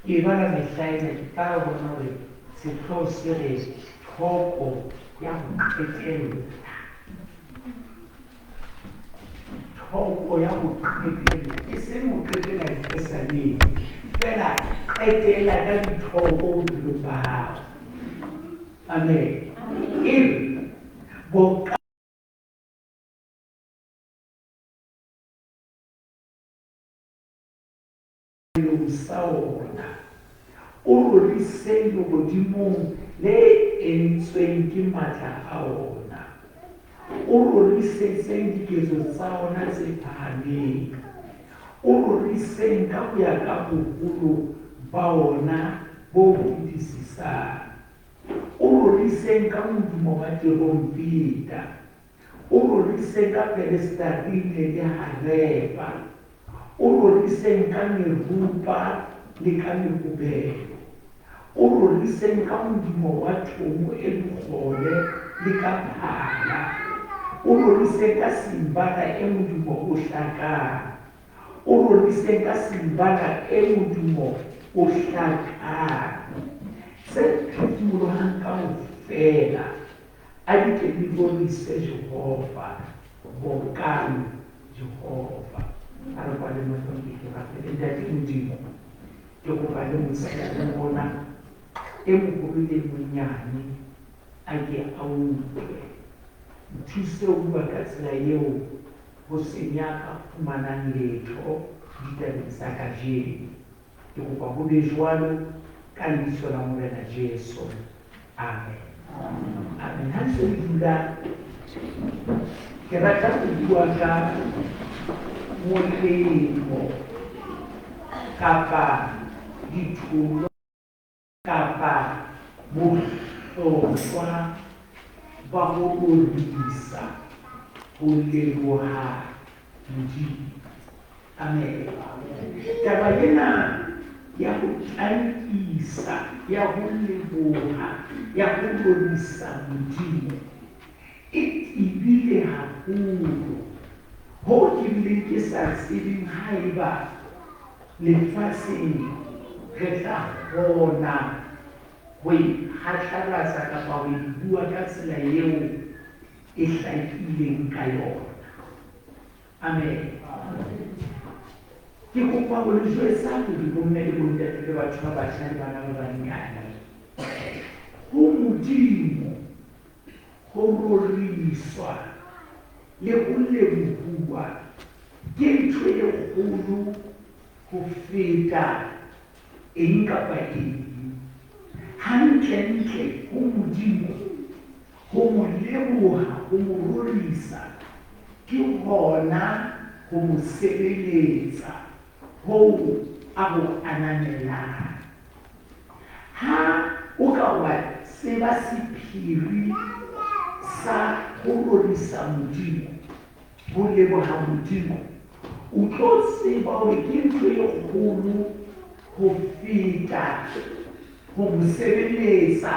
ke bana mehlaena ka bona hore setlho se re tlhoko ya go qetella tlhoko ya go qetella e seng go qetella dipesaneng fela qetella ka ditlhoko bophelo ba gago amen ebe boka sa ona o roriseng Modimong le entsweng ke matla a ona o rorisetseng diketso tsa ona tse phahameng o roriseng ka go ya ka bogolo ba ona bo fetisisang o roriseng ka modumo wa terompeta o roriseng ka perestarine le harepa o roriseng ka merupa le ka mekubelo o roriseng ka modumo wa thomo e bogole le ka phala o roriseng ka simbala e modumo o hlakang o roriseng ka simbala e modumo o hlakang tse phuthulohang kaofela a di ke di borise Jehova bokang Jehova a re kwa le matlong ke rapele ntate Modimo ke kopa le motsela le bona e mogolo le monyane a ke a utlwe nthuse o bua ka tsela eo go senya ka fumanang letho ditabeng tsa kajeno ke kopa go be jwalo ka leiso la Morena Jesu amen amen ha ntse re dula ke rata go bua ka molemo kapa dithulo kapa bohlokwa ba go rorisa go leboha Modimo amen taba ena ya go tlankisa ya go leboha ya go rorisa Modimo e tibile haholo ho ke bileng ke sa tsebeng haeba lefatsheng re tla kgona go ikgatlalatsa kapa go bua ka tsela eo e hlakileng ka yona amen ke kopa go le jwetsa gore bomme le bontate le batho ba batjha le bana ba banyane go Modimo go roriswa le go lebohuwa ke ntho e kgolo go feta eng kapa eng hantle go Modimo go mo leboha go mo rorisa ke hona go mo sebeletsa ho a go ananelang ha o ka wa seba sephiri sa go rorisa Modimo go leboha Modimo o tlo tseba hore ke ntho e kgolo go feta go mo sebeletsa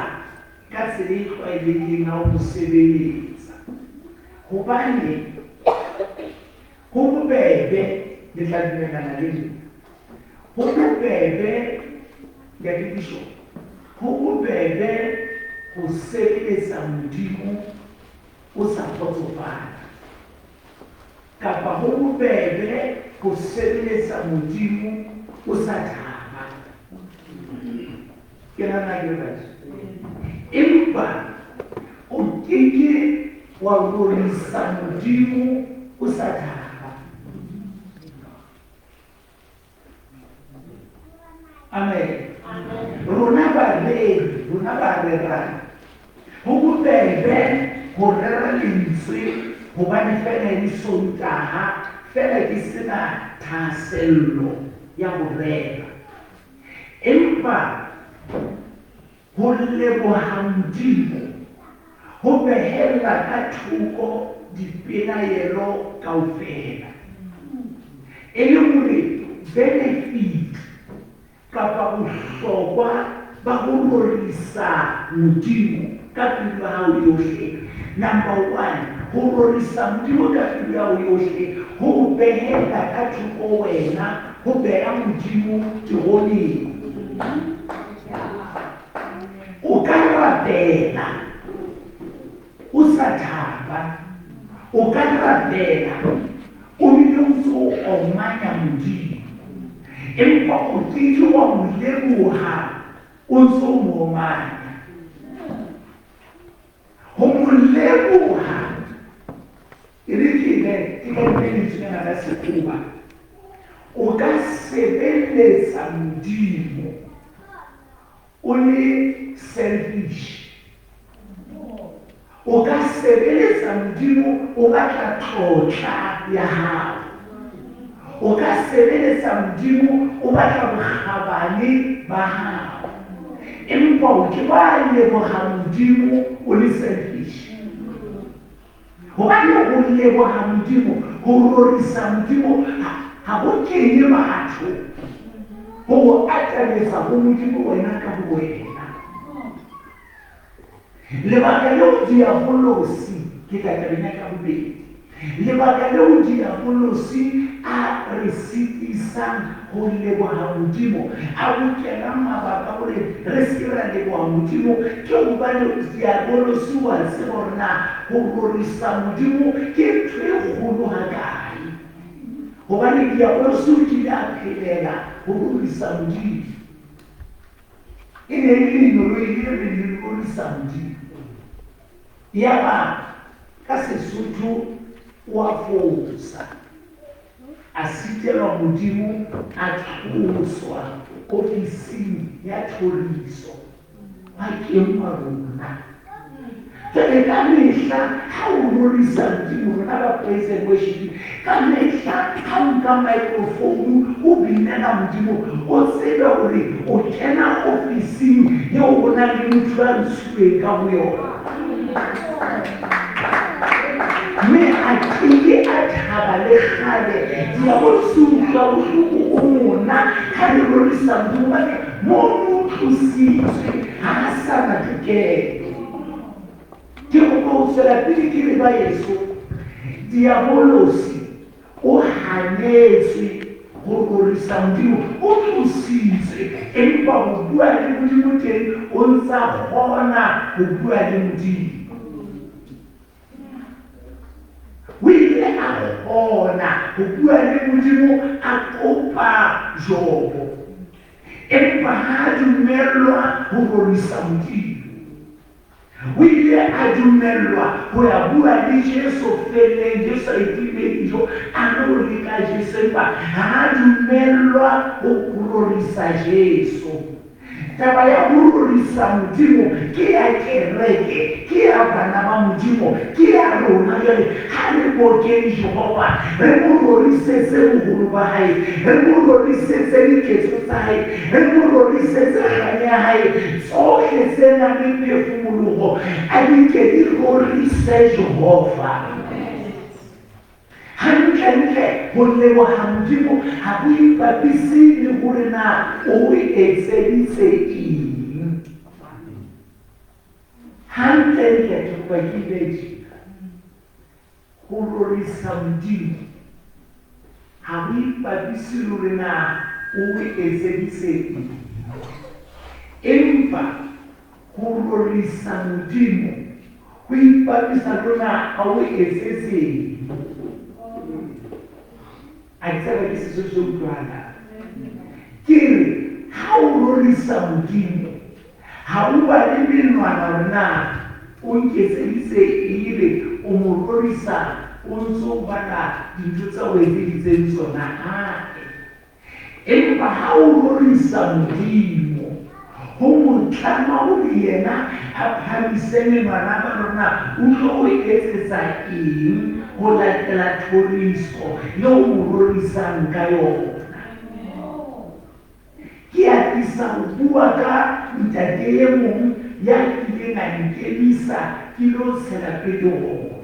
ka tsela e tlwaelehileng ha o mo sebeletsa hobane go bobebe le tla dumelana le nna go bobebe ya dibiso go bobebe go sebeletsa Modimo o sa kgotsofala kapa go bobebe go sebeletsa Modimo o sa thaba ke nana ke batho empa o keke wa rorisa Modimo o sa thaba amen rona ba rerana go bobebe go rera lentswe gobane fela e Sontaga fela ke sena thahasello ya go rera empa go leboha Modimo go behella ka thoko dipelaelo kaofela e le gore benefit kapa bohlokwa ba go rorisa Modimo ka pelo ya hao yohle number 1 go rorisa Modimo ka pelo ya hao yohle go behela ka thoko wena go beha Modimo tirong O ka rapela o sa thaba, o ka rapela o bile o ntse o omanya Modimo, empa o keke wa mo leboha o ntse o mo omanya. Ho mo leboha e re ke ka la sekgowa, o ka sebeletsa Modimo o le selfish, o ka sebeletsa Modimo o batla tlotla ya hao, o ka sebeletsa Modimo o batla bokgabane ba hao, empa o ke ba leboha Modimo o le selfish. Hobane o leboha Modimo, ho rorisa Modimo ha bo kenye batho, ho atamisa ho Modimo wena ka bo wena. Lebaka leo diabolosi ke tatabenya ka bobedi, lebaka leo diabolosi a re sitisang ho leboha Modimo, a bokela mabaka hore re se ra leboha Modimo, ke hobane diabolosi wa tseba hore na ho rorisa Modimo ke ntho e kgolo hakae, hobane diabolosi o kile a phelela ho rorisa Modimo. E ne e le lenyolo le rorisa Modimo. Yaba ka Sesotho wa fosa, a sitelwa Modimo a tloswa ofising ya thoriso bakeng wa rona. Jwale ka mehla ha o rorisa Modimo, rona ba praise and worship, ka mehla ha o nka microphone o binela Modimo, o tsebe hore o kena ofising yeo o na le motho a ntshuweng ka ho yona. Mme a keke a thaba le kgale diabolosi utlwa bohloko o mona ha le rorisa Modimo, bane mo o tlositswe ha a sa na tokelo. Ke kopa ho tswela pele ke re ba Yeso, diabolosi o hanetswe ho rorisa Modimo, o tlositswe, empa ho bua le Modimo teng o ntsa kgona ho bua le Modimo. O ile a kgona ho bua le Modimo a kopa Jobo, empa ha dumellwa ho rorisa Modimo. O ile a dumellwa ho ya bua le Jesu feleng, Jesu a itimedijo a no leka Jesu, empa ha dumellwa ho rorisa Jesu. Taba ya ho rorisa Modimo ke ya kereke, ke ya bana ba Modimo, ke ya rona. Jwale ha re bokeng Jehova, re mo rorisetse boholo ba hae, re mo rorisetse diketso tsa hae, re mo rorisetse kganya ya hae, tsohle tse nang le phefumoloho a di ke di rorise Jehova. Hantle ho leboha Modimo ha bo ipapise le hore na o etseditse eng. Hantle ke kopa ke bedi ho rorisa Modimo ha bo ipapise le hore na o etseditse eng, empa ho rorisa Modimo ho ipapisa le hore na ha o etsetse eng. A tseba ke Sesotho se utlwahala ke re ha o rorisa Modimo ha o ba le menwana hore na o nketseditse ebe o mo rorisa o ntse o batla dintho tsa o etseditseng tsona. Empa ha o rorisa Modimo ho mo tlama hore yena a phamise menwana ba rona o tlo o etsetsa eng ho latela thoriso leo mo rorisang ka yona. Ke atisa ho bua ka ntate e mong ya kileng a nkemisa ke lo tshela petrol.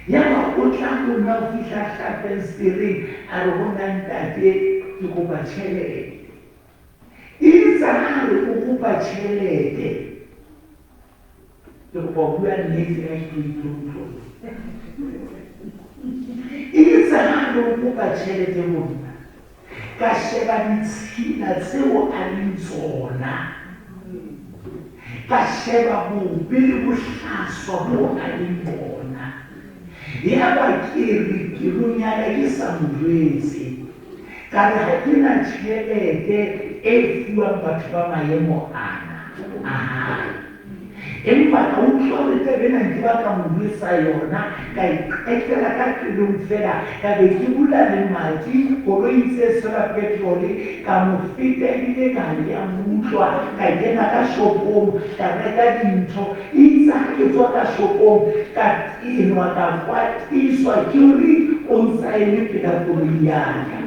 Yaba o tla kgona ho fihla hlapensтерeng a re ho nna ntate ke kopa tjhelete. Itse ha re o kopa tjhelete, ke kopa ho bua nnete ka tlotlo. Itse ha re o kopa tjhelete mona, ka sheba ditshila tseo a leng tsona ka sheba bobe le bohlaswa bo a leng bona ya ba ke re ke runyana ke sa mojwetse ka re ha ke na tšhelete e fiwang batho ba maemo ana empa ka utlwa gore tebena ke ba ka modisa yona ka iqetela ka pelong fela ka be ke bula le madi koloi tse sela petrole ka mo fetelile ka ya mutlwa ka kena ka shopong ka reka dintho itse ha ke tswa ka shopong ka tinwa ka kwatiswa ke hore o ntsaele pela koloi yaka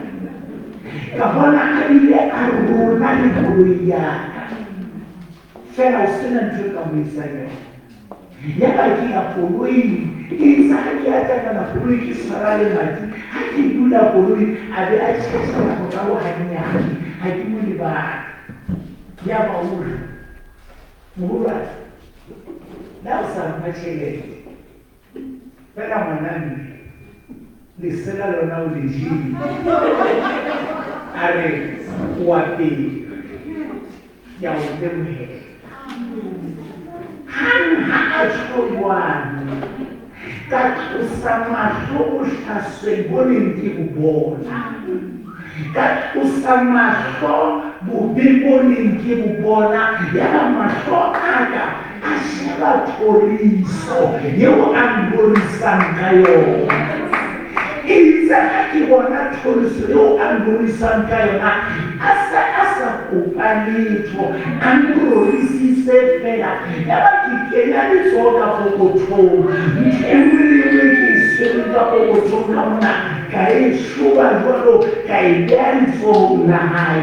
ka bona a bile a rona le koloi yaka fela o sena ntho ka mo isa yona ya ba ke ya koloi ke sa ke ya tsaka na koloi ke tshwara le madi ha ke bula koloi a be a tshetsela go ka go hanyane ha ke mo lebaka ya ba uri mohulwa la o sa mpa tšhelete fela ngwaname lesela lona o le jile a re o apere ya o temohela hang ha a tšholwane ka tlosa mahlo o hlasweng bo neng ke bo bona ka tlosa mahlo bobe bo neng ke bo bona ya ba mahlo aka a sheba thoriso yeo a mborisang ka yona itse ha ke bona thoriso yeo a mborisang ka yona a sa kopa letho a mrorisise fela ya ba ke kenya letsoho ka pokothong ntho e nngwe le nngwe ke e swere ka pokothong ka mona ka e shoba jwalo ka e beha letsohong la hae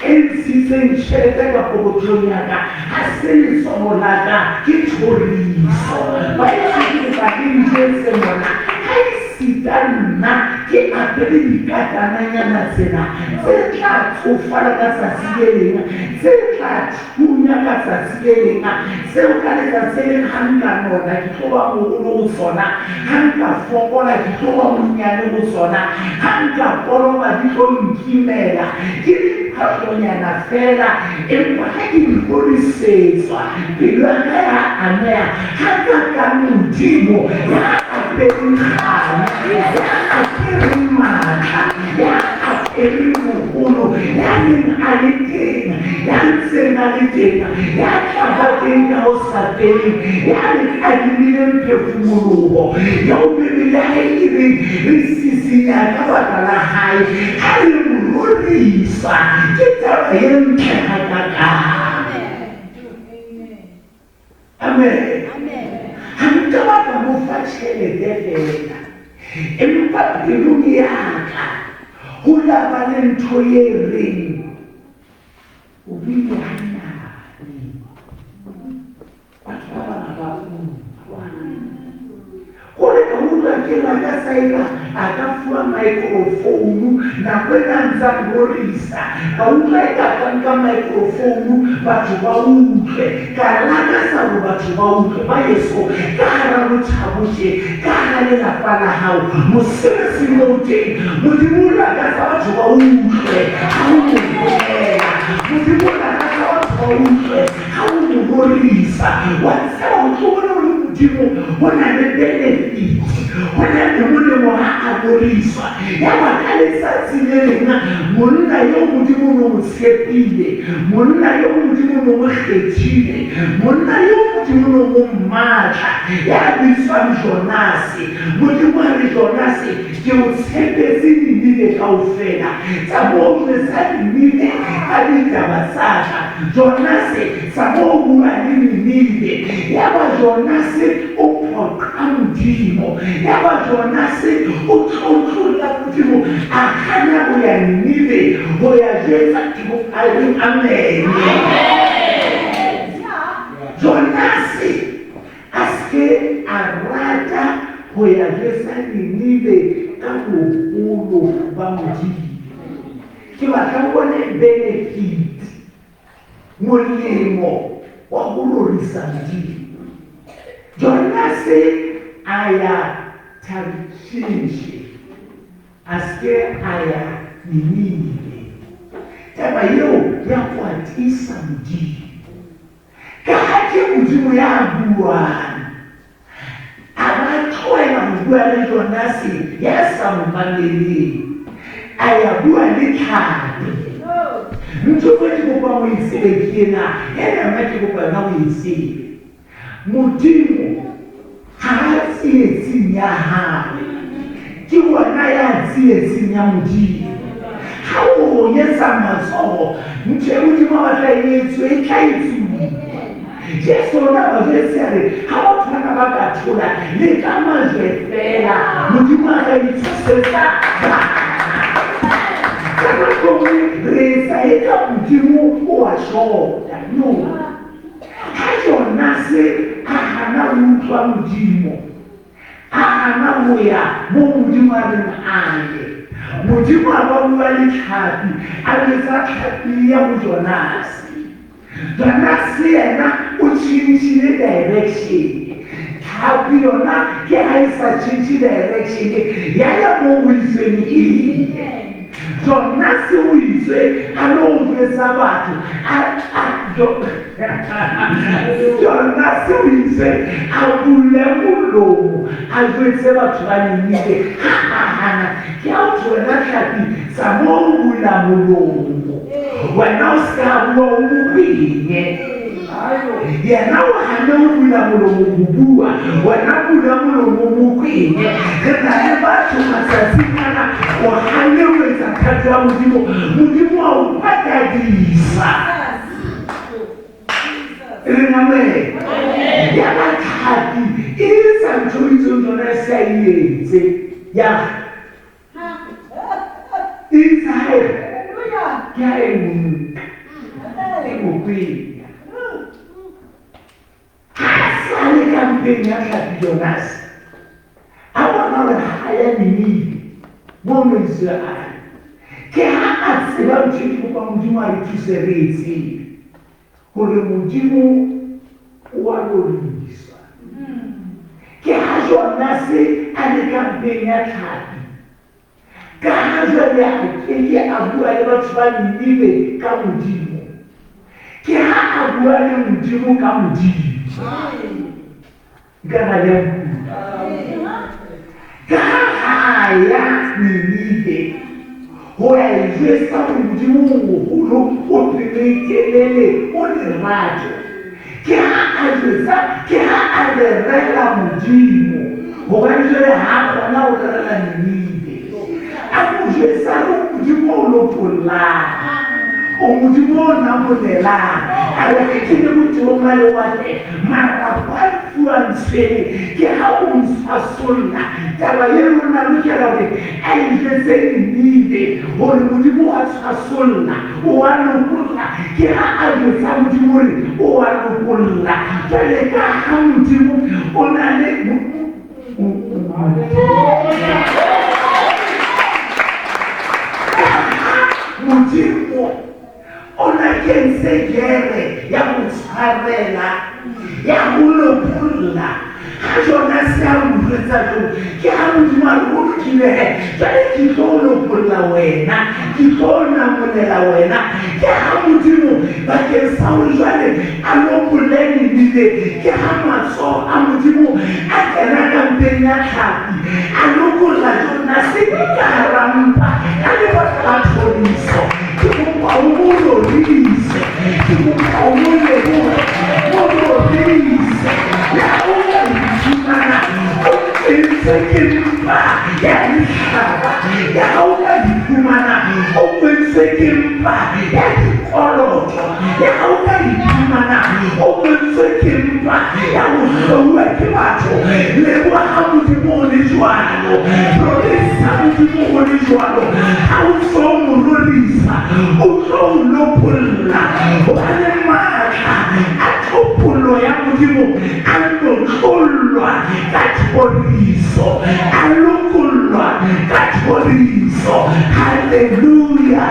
e ntshitseng tjhelete ka pokothong ya ka ha se letsoho la ka ke thoriso ba e ba ke njetse mona ha e sita nna ke apere dikatananyana tsena tse tla tsofala ka tsatsi le leng tse tla thunya ka tsatsi le leng tseo ka letsatsi le leng ha nka nona ke tlo ba mogolo go tsona ha nka fokola ke tlo ba monnyane go tsona ha nka koloba di tlo nkimela ke diphatlonyana fela empa ha ke dikorisetswa pelo ya ka ya ameya ha ka ka Modimo ya apere kgane ya apere matla ya apere mogolo ya neng a le teng ya ntseng a le teng ya tlaba teng ka o sa peleng ya le kadimileng phefumologo ya o bebele ha e reng re sisinya ka baka la hae ha le mororisa ke taba ye ntle hakakang amen ha nka batla mo fa tšhelete fela empa pelong yaka go laba le ntho ye reng o bile hanyane batho ba bana ba utlwa gore ka utlwa ke la ka saela a ka fuwa microphone nako e na ntse a glorisa ka utlwa e ka fanka microphone batho ba utlwe ka laka sa go batho ba utlwe ba yeso ka hara botšhabotše ka hara lelapa la hao mosebetsi mo teng Modimo la ka sa batho ba utlwe ha o mo bolela Modimo la ka sa batho ba utlwe ha o mo glorisa wa tseba o tlo bona gore Modimo go na le benefit go na le molemo ha a glorisa ya ba ka letsatsi le lena monna yo Modimo no mo tshepile monna yo Modimo no mo kgethile monna yo Modimo no mo mmatla ya bitswang Jonase Modimo a re Jonase ke o tshepetse Ninive kaofela tsa mo re sa Ninive ka ditaba tsaka Jonase sa mo bua le Ninive ya ba Jonase o phoqa Modimo ya ba Jonase o tlotlolla Modimo a gana go ya Ninive go ya jetsa Modimo a reng amen Jonase a se a rata go ya jetsa Ninive ka bogolo ba Modimo ke batla bone benefit molemo wa go rorisa Modimo Jonase a ya Tarshishi aske aya nini taba yo ya kwatisa Modimo ka ke Modimo ya bua abathoela bua le Jonase ya sampanele aya bua le Tlhapi ntho ke go ba mo iselekiena ena ma ke go ba na o isele Modimo ha tsietsing ya hae ke wona ya tsietsing ya Modimo ha o yetsa matsogo ntho e Modimo ba tla etswe e tla etswe Jesu na ba vesere ha o tshwana ba ka thola le ka majwe fela Modimo a ka ithusetsa kana komi re sa eka Modimo o a shota no ha Jonase a hana utlwa Modimo a hana ho ya mo Modimo a reng aye Modimo a ba bua le Tlhapi a betsa Tlhapi ya mo Jonase Jonase yena o changile direction Tlhapi yona ke ha e sa change direction ya ya mo wiseng Jonase o itse a lo utlwisa batho Jonase o itse a bule molomo a jwetse batho ba nnile ke a o tshwana Tlhapi sa mo bula molomo wena o ska bua o mopinye yena o hane o bula molomo go bua wena bula molomo mo kwenye re na le batho matsatsingana o hane o etsa thato ya Modimo Modimo a o patadisa re namen ya ba Tlhapi e sa ntho itse yona e sa etse ya inside ke a e mo kwenya sale campaign ya Tlhapi Jonase a bona re haya nini mo Israel ke ha a tseba ntho ke ba Modimo a re thuse re etseng gore Modimo wa lorisa ke ha Jonase a le campaign ya Tlhapi ka ha jwale a ke a bua le batho ba nnile ka Modimo ke ha a bua le Modimo ka Modimo kana le ka ha ya nnile ho ya jwetsa Modimo moholo o pelekelele o le rato ke ha a jwetsa ke ha a le rela Modimo ho ba jwale ha kgona ho rela nnile a mo jwetsa Modimo o lo pola o Modimo na molela a re ke le Modimo male wa te mara kwa fuansele ke ha o mfasolla taba ye rona lokela hore a ijetse nnile hore Modimo a tshwasolla o a lokolla ke ha a jwetsa Modimo hore o a lokolla jwale ka ha Modimo o na le Modimo ona kense gere ya mutshwarela ya ulopulla ha Jonase a mutsetsa jo ke ha Modimo a lokile jwale ke tlo ulopulla wena ke tlo namolela wena ke ha Modimo ba ke sa o jwale a lopulleni dile ke ha matso a Modimo a kena campaign ya Tlhapi a lokulla Jonase ka rampa a le batho diso ke mo paulo lise ke mo paulo leboha mo lise ya o mana o tse ke mpa ya nhlaba ya o ka dikumana o tse ke mpa ya dikoloto ya o ka dikumana o tse ke mpa ya o hlowa ke batho leboha Modimo le jwalo promesa Modimo le jwalo ha o so mo rorisa o tlo lopolla ba le matla a tlhopolo ya Modimo a lokollwa ka tlhoriso a lokollwa ka tlhoriso haleluya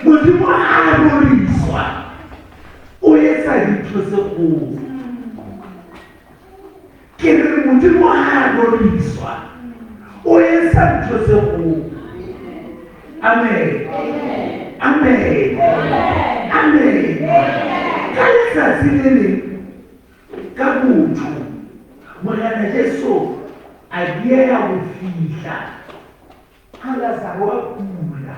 Modimo a roriswa o etsa dintho tse kgolo ke ke re Modimo ha roriswa o etsa ntho tse kgolo. Amen. Amen. Amen. Ka letsatsi le leng ka botho Morena Jesu a diega go fihla ha Lazaro a kula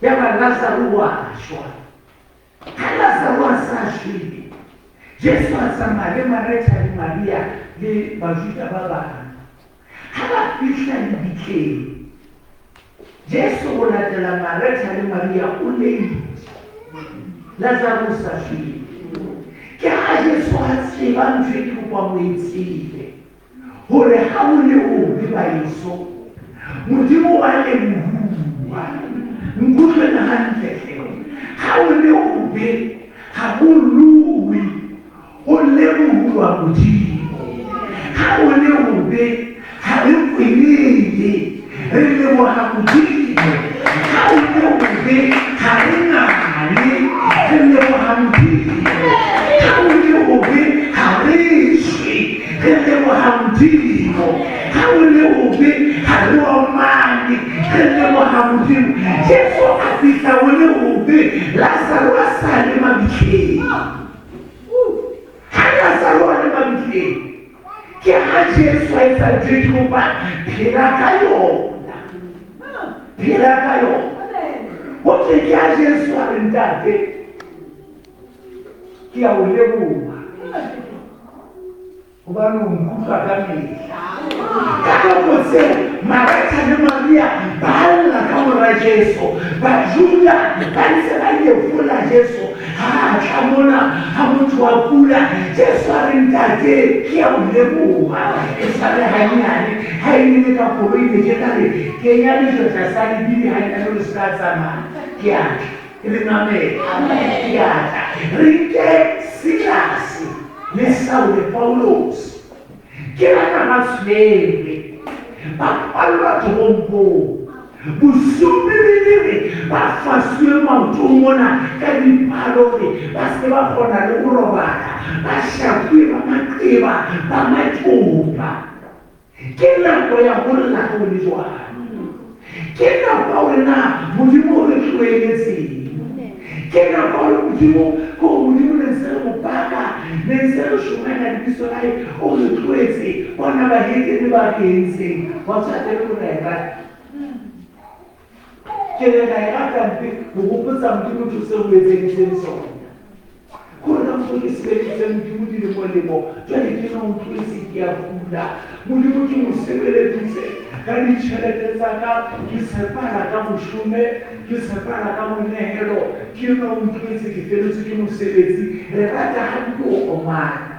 ya ba Lazaro wa shwa ha Lazaro a sa shwe Jesu a tsamaya le Maretha le Maria le Bajuda ba bang ha ba fihla lebitleng Jesu o latela Maretha le Maria o leile Lazaro sa shwe ke ha Jesu a tseba ntho e ke kwa mo etsile hore ha o le o le baeso Modimo wa leboha nkutlwe na hantle ha o le o be ha o lui o leboha Modimo ha o le o be ha re kwelele re leboha Modimo ha o le o be ha re ngale re leboha Modimo ha o le o be ha re shwe re leboha Modimo ha o le o be ha re omane re leboha Modimo Jesu a fihla o le o be Lazaro a sa le mabitleng ha Lazaro a le mabitleng ke ha Jesu a etsa ntho e kopa phela ka yona phela ka yona ho ke ha Jesu a re ntate ke a o leboha hobane o nkutlwa ka mehla ka botse Maretha le Maria ba lla ka mora Jesu Bajuda ba ntse ba lefola Jesu ha tla mona ha motho wa kula Jesu a re ntate ke a o leboha e sale hanyane ha e ne ka koloi le ke tla re ke ya dijo tsa sa lebili ha ena le ska tsamaya ke a re name amen ke a re ke Silas le Saul Paulos ke bana ba swele ba palwa tshompo busubile ba faswe maoto mona ka dipalore ba se ba kgona le go robala ba shakwe ba maqeba ba matsopa ke nako ya go lla go le jwana ke nako ya rena Modimo re tlwaeletseng ke nako ya Modimo ko Modimo le se go baka le se go shumana le disonae o re tlwaetse bona ba hete le ba kentseng ba tsatele go reka ke re ga e rakampe go gopotsa Modimo thuso go etseng sona gore ka motho ke sebeditse Modimo di le molemo jwale ke na motho e se ke a fula Modimo ke mo sebeleditse ka ditšhelete tsa ka ke separa ka mošome ke separa ka monehelo ke na motho e se ke feletse ke mosebetsi re rata ga ke o omana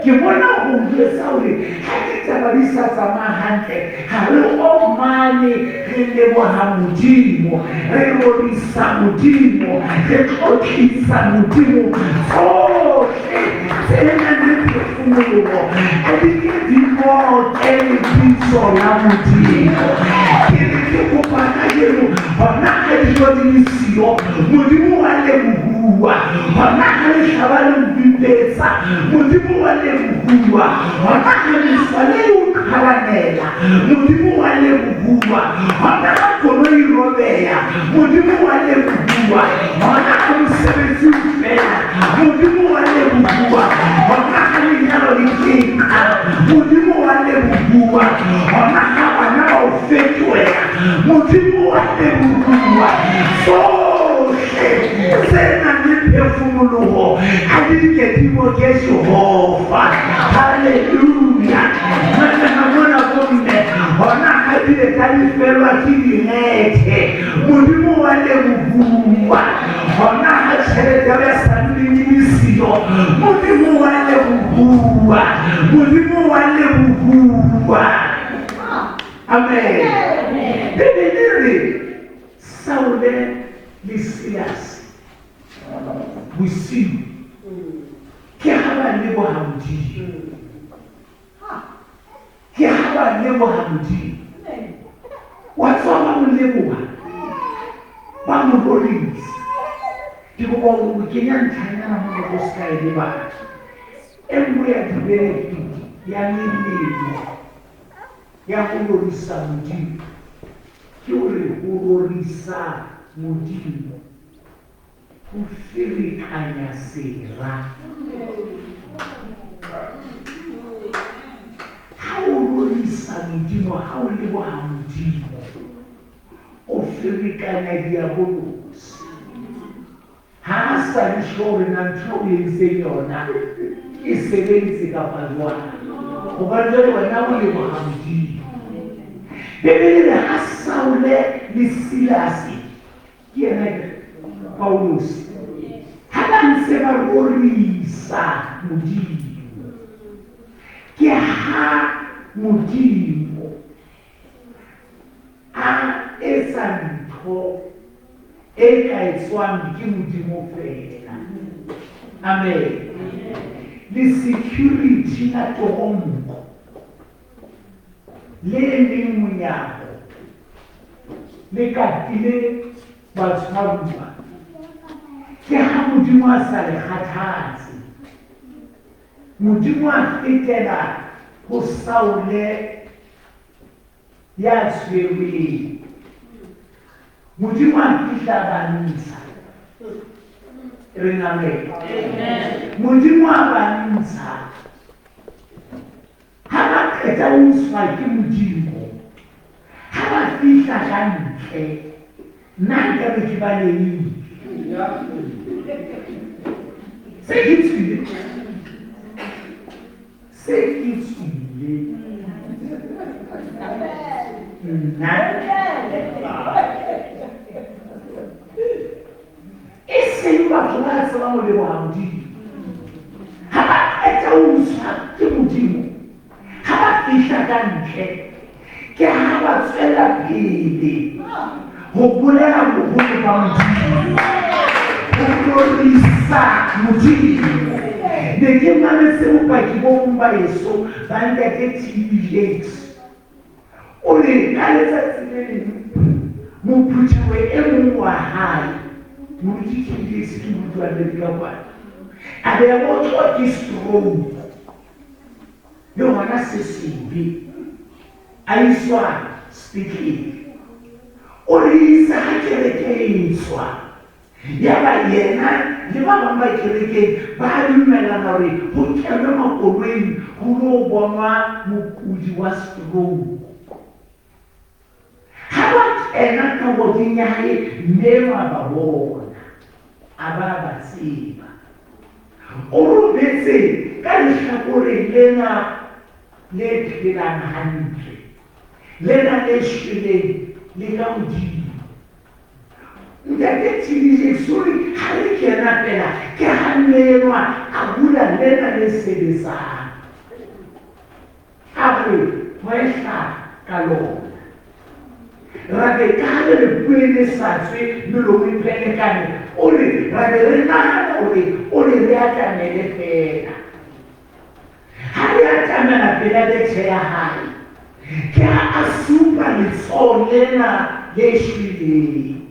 ke bona go buetsa gore ga ke taba di sa tsamaya hantle ga re omane re leboha Modimo re rorisa Modimo re tlotlisa Modimo tsohle tse nang le phefumologo a di ke di moke lebitso la Modimo ke re ke kopa ka jeno gona ga dijo di le sio Modimo wa lebohua gona ga letlhaba le mbipetsa Modimo wa lebohua gona ga leswa le o kgabanela Modimo wa lebohua gona ga koloi robeya Modimo wa lebohua gona ga mosebetsi o fela Modimo wa lebohua gona ga lenyalo le keka Modimo wa lebohua gona ga bana ba o fetoela Modimo wa lebohua sohle se nang le phefumologo a di ke di mo ke Jehova haleluya mana ga mona bomme hona ga di le ka di felwa ke dinete Modimo wa lebohua hona ga tšhelete ya sanle di misio Modimo wa lebohua Modimo wa lebohua amen bebelere Saule le Silas bosiu ke ha ba leboha Modimo ke ha ba leboha Modimo wa tswa ba mo leboha ba mo rorisa ke go go kenya ntlhanyana mo go ska e le ba engwe ya dibere ya melemo ya go rorisa Modimo ke gore go rorisa Modimo go ferekanya sera. Ha o rorisa Modimo, ha o leboha Modimo, o ferekanya diabolosi. Ha a sa le sure gore na ntho o entseng yona e sebentse kapa jwang, gobane jwale wena o leboha Modimo. Bebele re ha Saule le Silasi ke ena Paulus ha ba ntse ba rorisa Modimo, ke ha Modimo a etsa ntho e ka etswang ke Modimo fela. Amen. Le security na toronko le leng monyako le katile batshwaruwa ke ha Modimo a sa le kgathatse. Modimo a fetela ho Saule ya tshwerweng. Modimo a fihla bantsha. Amen. Modimo a bantsha. Ha ba qeta ho uswa ke Modimo, ha ba fihla ka ntle, nna nka be ke balehile. Se ke tswile. Nna e seng batho ba tsebang ho leboha Modimo. Ha ba qeta ho uswa ke Modimo, ha ba fihla ka ntle, ke ha ba tswela pele ho bolela boholo ba Modimo, ho glorisa Modimo. Ne ke mametse bopaki bo bong ba heso ba ntate TV Jakes, o re ka letsatsi le leng mophuthewe e mong wa hae moruti TV Jakes ke butlwang le ka kwana a be a botlwa ke stroke le gona se sebe a iswa sepetlele. O re isa ha kereke e tswa ya ba yena le ba bang ba kerekeng ba dumelana gore go kenwe makoloing go lo bonwa mokudi wa stroke. Ha ba kena ka boding ya hae, mme wa ba bona a ba tseba. O robetse ka lehlakoreng lena le phelang hantle, lena le shweleng le ka Modimo. Ntate TV suri ha re kena fela ke hanelwa a bula lena le sebetsang. A re hwehla ka lona. Ra be ka le puele sa tswe melomo e pelekane, o re ra be re nagana o re re atamele fela. Ha re atamela pela bethe ya hae, ke a supa letsoho lena le shweleng.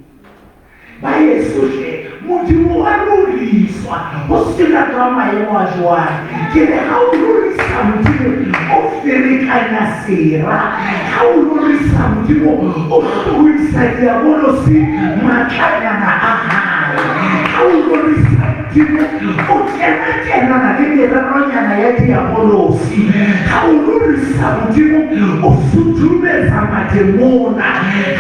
Ba Yesu hle, Modimo wa roriswa ho sena ka maemo a jwang. Ke re ha o rorisa Modimo o ferekanya sera, ha o rorisa Modimo o tlohisa diabolosi matlanyana a hae, ha o rorisa Modimo o kenakenana le mereronyana ya diabolosi, ha o rorisa Modimo o futhumetsa mademona,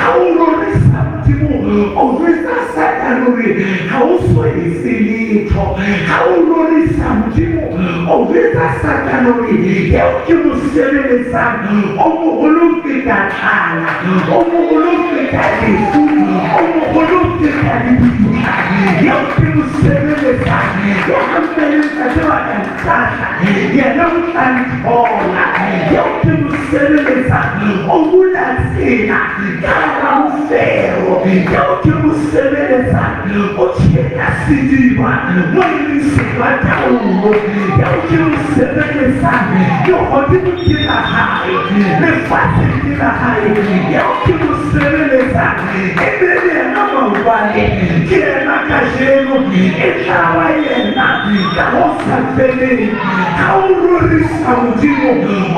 ha o rorisa Modimo o rorisa Satan hore ha o so etse letho, ha o rorisa Modimo o rorisa Satan hore eo ke mo sebeletsang o moholo feta tlala, o moholo feta lefu, o moholo feta lebitla, eo ke mo sebeletsang ya hampeletsa tse ba ka ntlhahla yena o tla nthola, eo ke mo sebeletsang o bula tsela ka hara mofero yauke kusebenza uchena sidiwa mwayilisibataulu yauke kusebenza yohodi kutila hai nefasi kutila hai yauke kusebenza ebele namawale kena kajeno ekawa yena kaosa fele kaururisa Modimo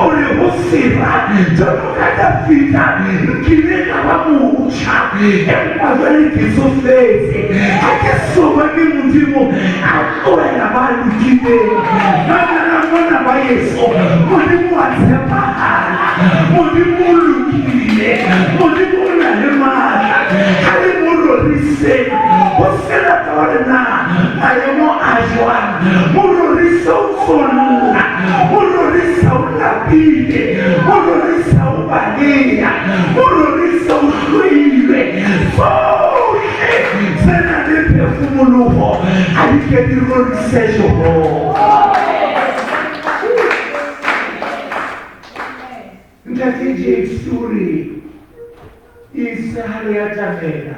ore hosira jonokata fita nkileka wamucha emazali kisofezi akesoma ni Modimo akwela balukile nana bayeso Modimo atsepahala Modimo lukile Modimo lalemala halimolorise osela tawarena ayemo ajwa molorisa usola molorisa ulapile molorisa ubalia molorisa uhlwile sohle sena lepefumuluho alikediroriseshoho ntatiji story isahale ya tamela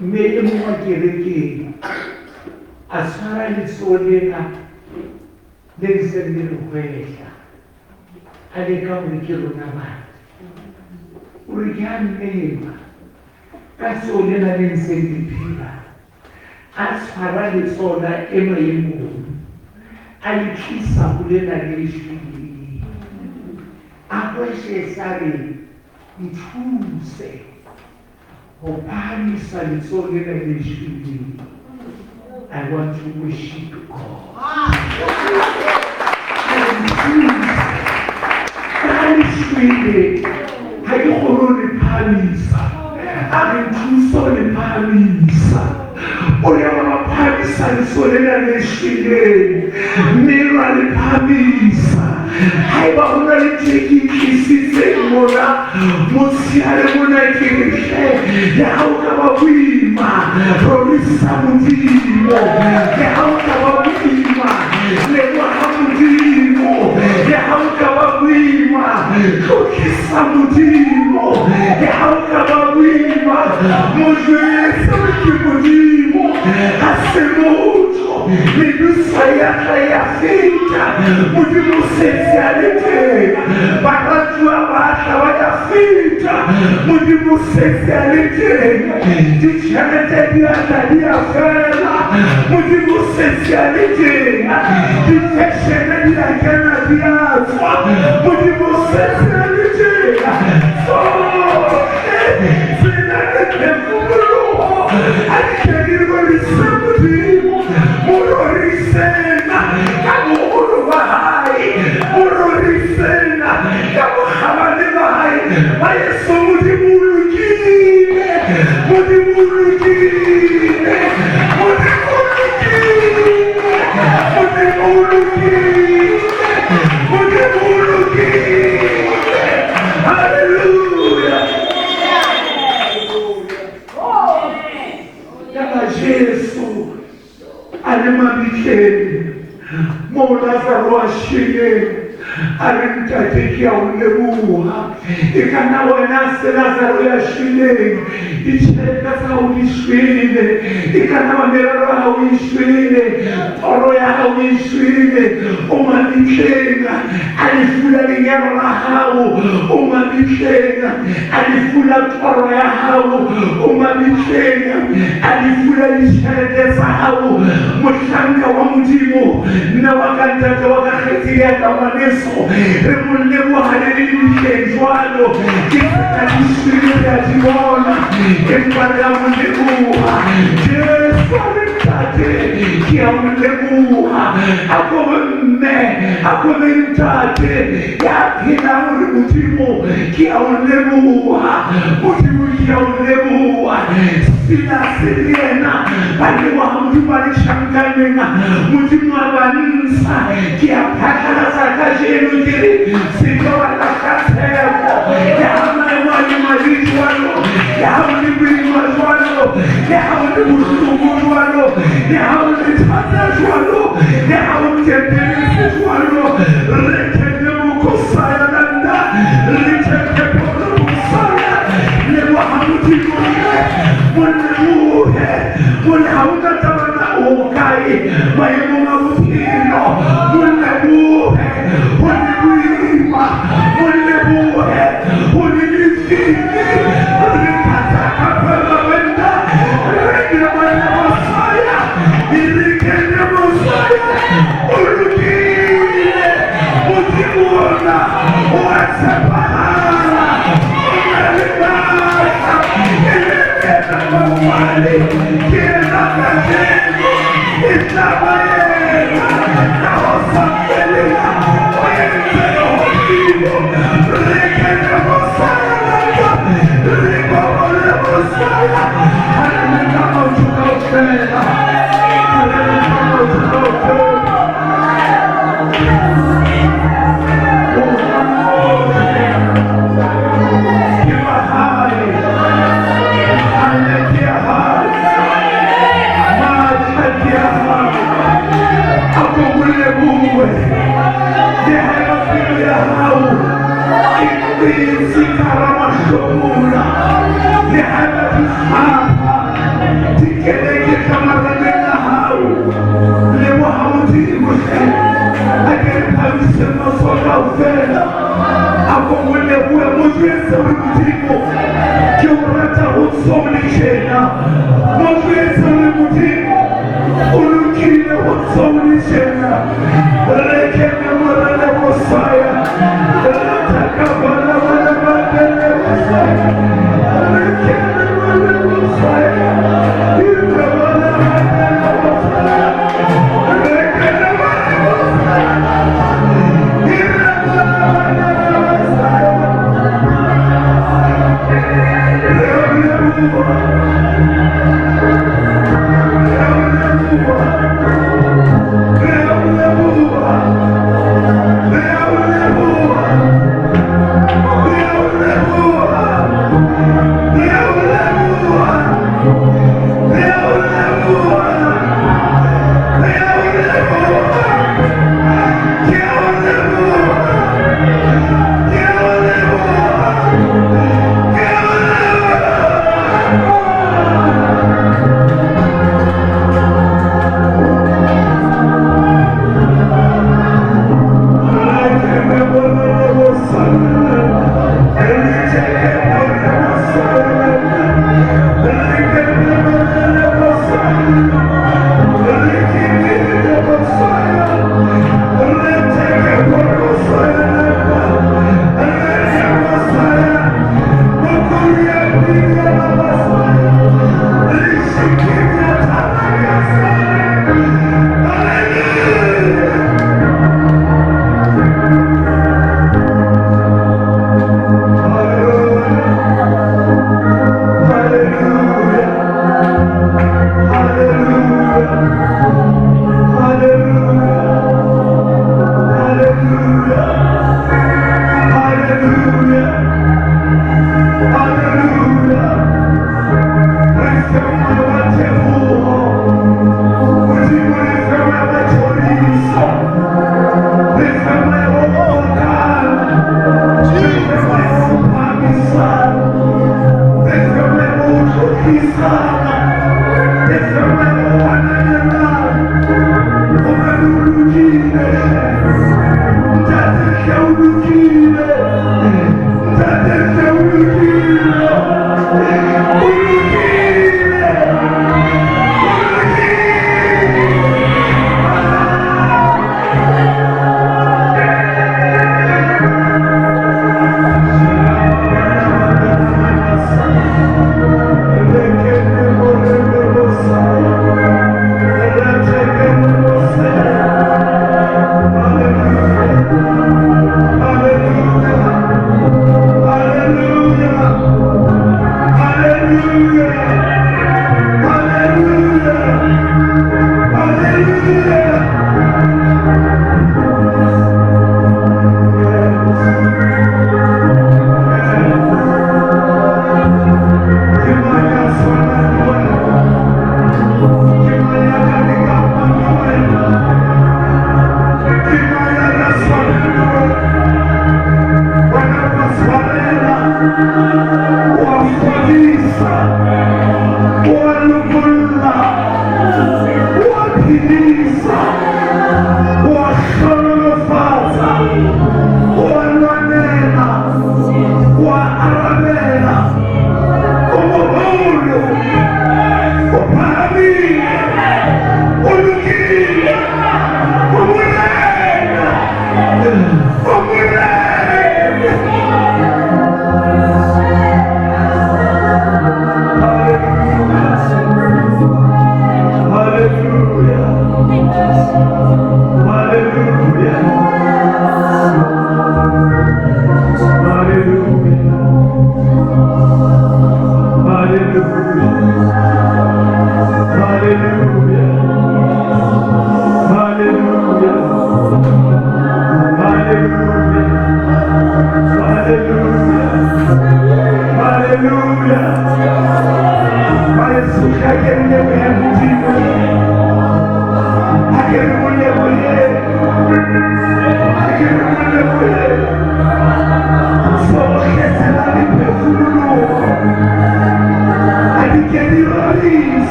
mele mwa kereke asfara litsoleka lengisendele kwehla aleka urikelo nabati urikyamema kasolela lengisendipila asfara litsola emayimuni alikhisa kulela lishili akweshe sari mthuse ophamisa litsolela lishili. I want to worship God. Modimo, alimtatekia uleboha ikana wanase Lazaro ya shule icheka saudishwile ikana wameraro hawishwile oro ya hawishwile umabikhenga alifula linyaro la hawo umabikhenga alifula toro ya hawo umabikhenga alifula lishede za hawo mushanga wa Modimo na wakantata wakakhetia kamaneso leboha lelilishenzwalo kisakalishwile ya jibona kempala leboha Jesu alimtate kia leboha akome mtate yakina Modimo kia leboha Modimo kia leboha sina siliena bali wa Modimo alishanganena Modimo abanisa kia pakala sakajenu kiri sikawa lakateko ya hamani majitwalo ya hamani bijwalo ya hamani busumurwalo ya hamani tatashwalo ya hamani tetelishwalo rekende mukosaya nanda rekende polo musaya lewa Modimo Modimo Mon hautatana okai Maimo mabutino Modimo Modimo Modimo Modimo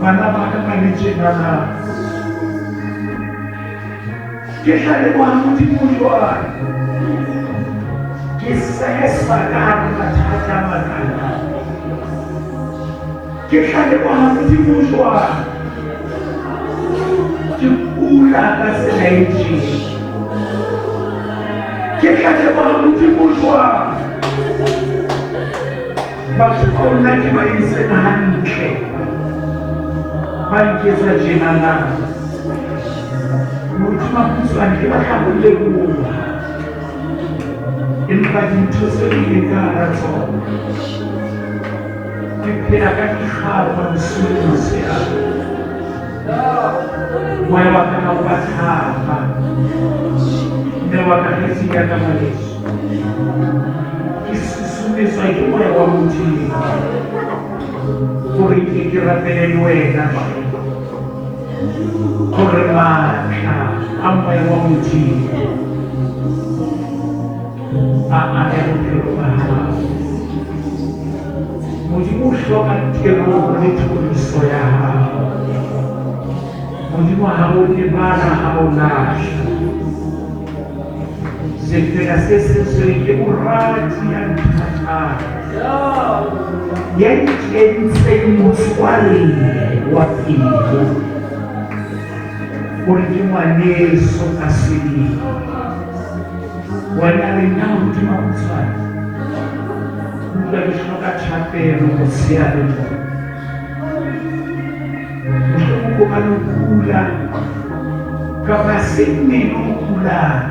bana ba ka ba le tjena ke hlale wa Modimo jwang ke sesa ka hara mathata a makana ke hlale wa Modimo jwang ke kula ka tsela e tjena ke hlale wa Modimo jwang batho ba nna ke ba itseng hantle ba nketsa tjenana Makutsoane ke batla ho leboha empa dintho tse di le ka hara tsona ke phela ka dikgaba bosiu motshehare moya wa ka o ba thaba mme wa ka ke tseya ka maleso ke susumetswa ke moya wa Modimo gore ke rapele le wena gore matla a moya wa Modimo a ame bophelo ba hao. Modimo o hloka teboho le thoriso ya hao. Modimo ha o lebala, ha o lahla. Sefela se sesweu ke morati ya nthatang ya nkentseng motswalle wa pelo gore ke ngwaneso ka sebele wena le nna Modimo Makutsoane utlwa ke hloka thapelo motshehare mo mohlomong o ka no kula kapa se mmele o kulang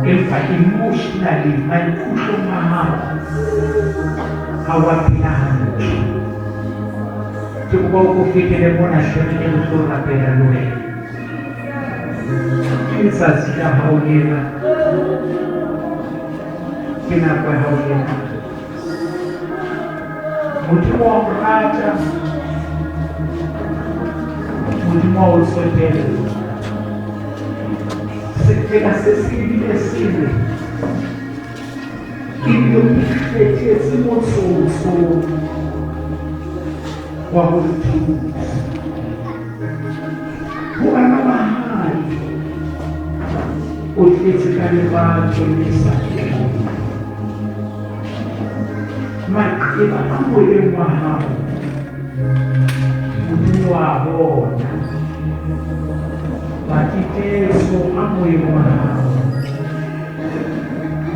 empa emotionally maikutlong a hao ha wa phela hantle ke kopa o fetele mona hleng e tlo rapela le wena ke letsatsi la hao lena ke nako ya hao lena Modimo wa o rata Modimo wa o tsotela sefela se sebile sele ebile o ikgethetse motsotso wa ho re thusa ho bana ba hae o tletse ka lebato le sa feleng maqeba a moyeng wa hao Modimo wa bona makitetso a moyeng wa hao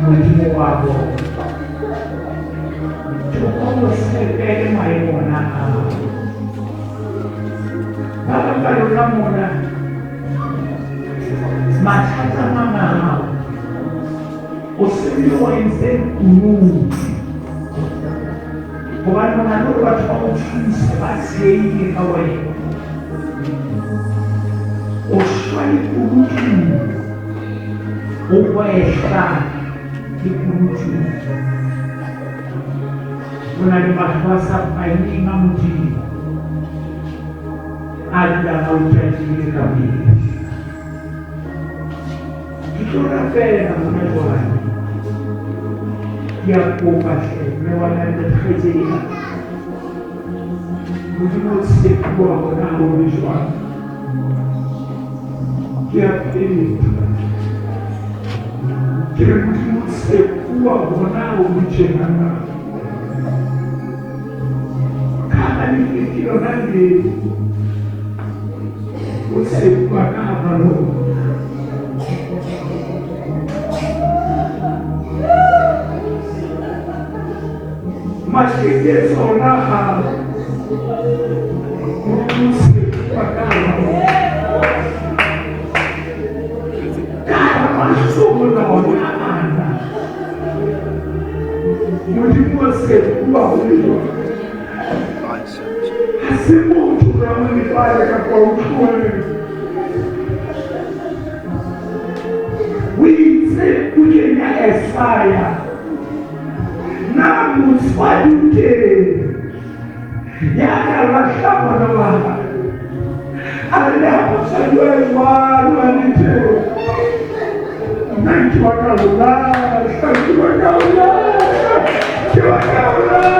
Modimo wa bona o sepele maemong a hao ba bang ba lona mona mathata a mang a hao o sebile wa entse kunutu hobane o na le hore batho ba o thuse ba tshehile ka wena o shwa lekunutung o wehla lekunutung o na le batho ba sa paileng a Modimo a dulang a o tadile ka pele ke tlo rapela mona jwale ke a kopa hle mme wa na le kgetseng Modimo o tshepuwa hona ha o le jwang ke a phetha ke re Modimo o tshepuwa hona ha o le tjenana ke yona le o tshepuwa ka hara lona mahleketso ona hao Modimo o tshepuwa ka hara lona ka hara mahlomola ona ana Modimo o tshepuwa ho le jwang se motho ra mo lefale kapa utlwane o itse o kenya Esaya na motswadi teng ya ka lahla ngwana wa hae a le ha motswadi wa jwalo a le teng nna ke wa ka o lahla ke wa ka o lahla ke wa ka o lahla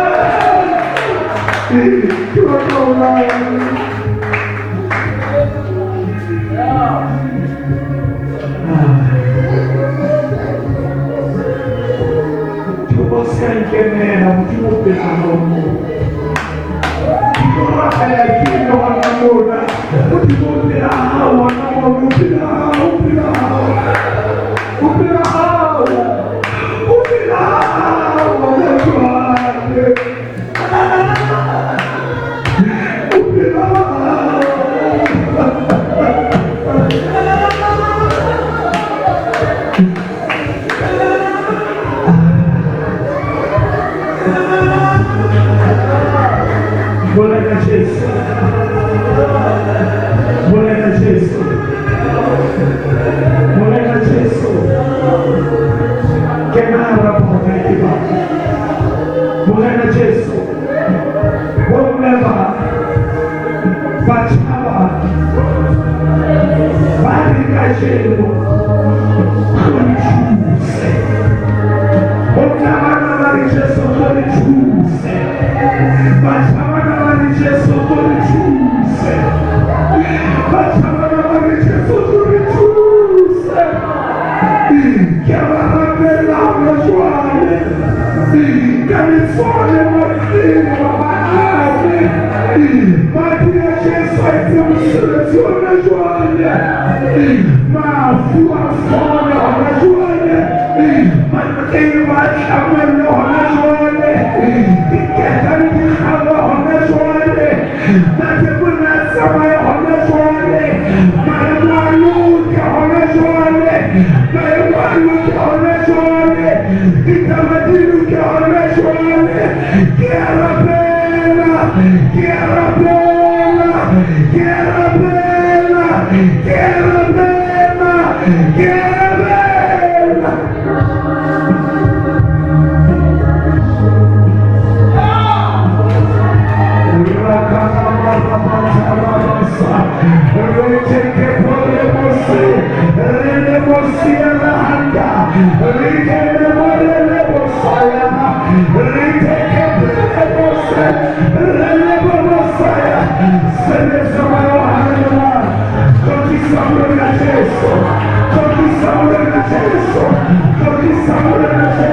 Conquista